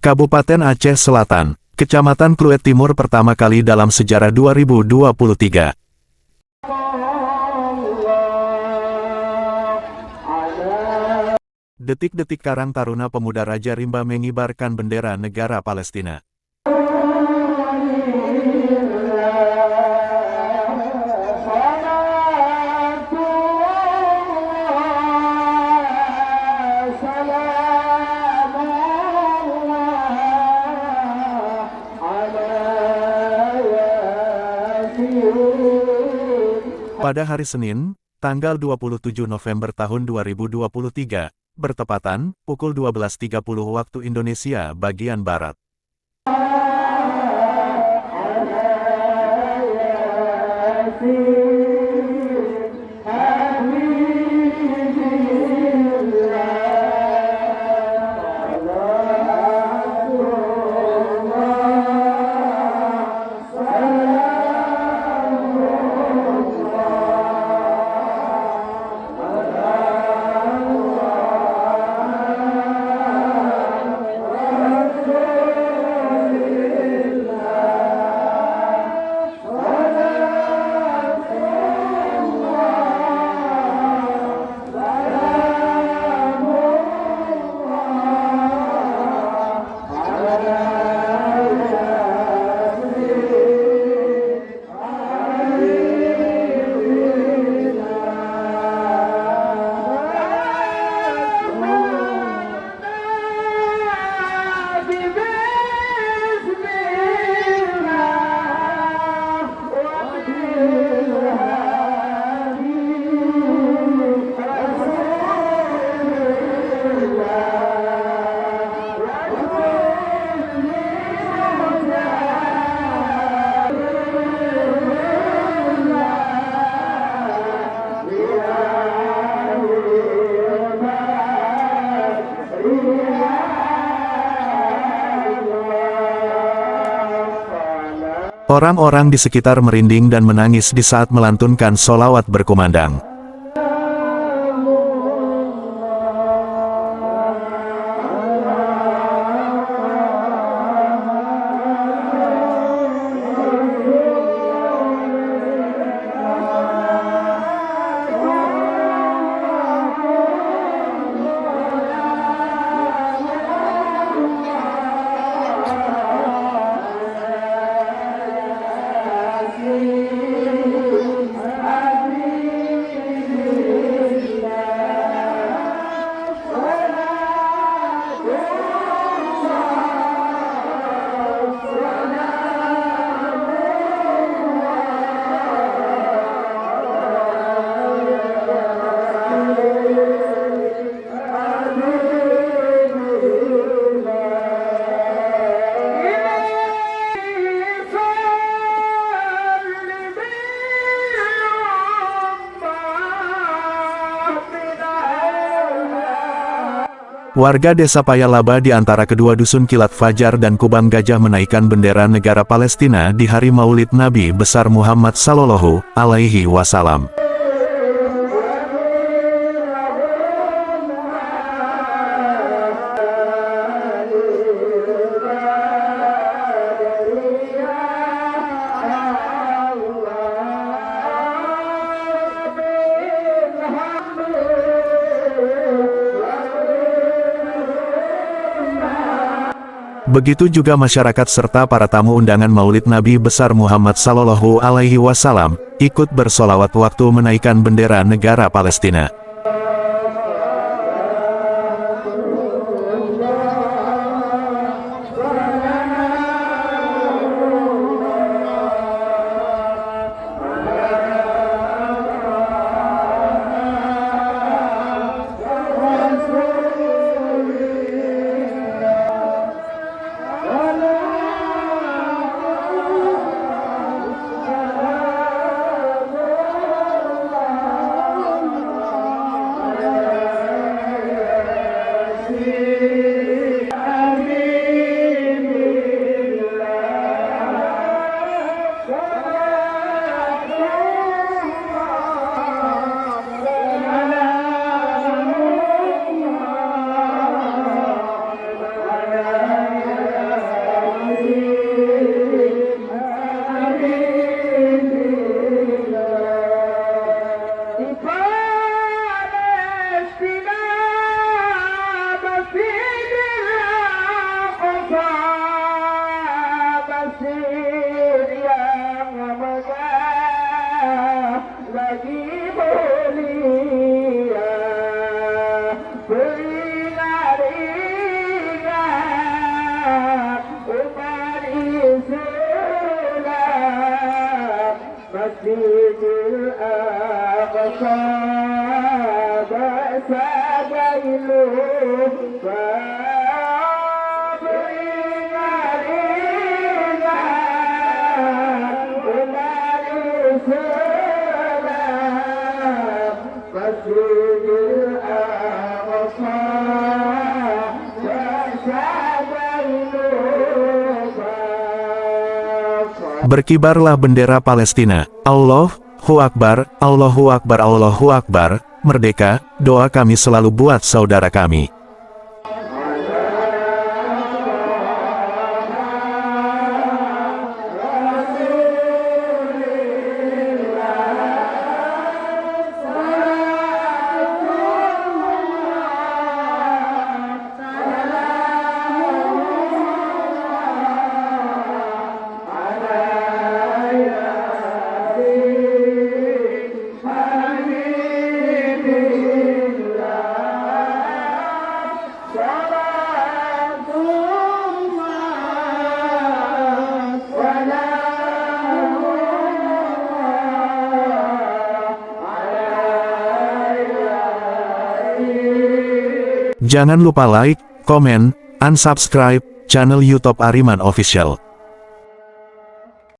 Kabupaten Aceh Selatan, Kecamatan Kluet Timur pertama kali dalam sejarah 2023. Detik-detik Karang Taruna Pemuda Raja Rimba mengibarkan bendera negara Palestina. Pada hari Senin, tanggal 27 November tahun 2023, bertepatan pukul 12.30 waktu Indonesia bagian Barat. Orang-orang di sekitar merinding dan menangis di saat melantunkan sholawat berkumandang. Warga desa Payalaba di antara kedua dusun Kilat Fajar dan Kubang Gajah menaikkan bendera negara Palestina di hari Maulid Nabi besar Muhammad Sallallahu Alaihi Wasallam. Begitu juga masyarakat serta para tamu undangan Maulid Nabi besar Muhammad Sallallahu Alaihi Wasallam ikut bersolawat waktu menaikkan bendera negara Palestina. Masjidil Aqsa basagailu beringat-ingat umat Islam. Masjidil Aqsa Berkibarlah bendera Palestina. Allahu Akbar, Allahu Akbar, Allahu Akbar, merdeka, doa kami selalu buat saudara kami. Jangan lupa like, komen, unsubscribe channel YouTube Ariman Official.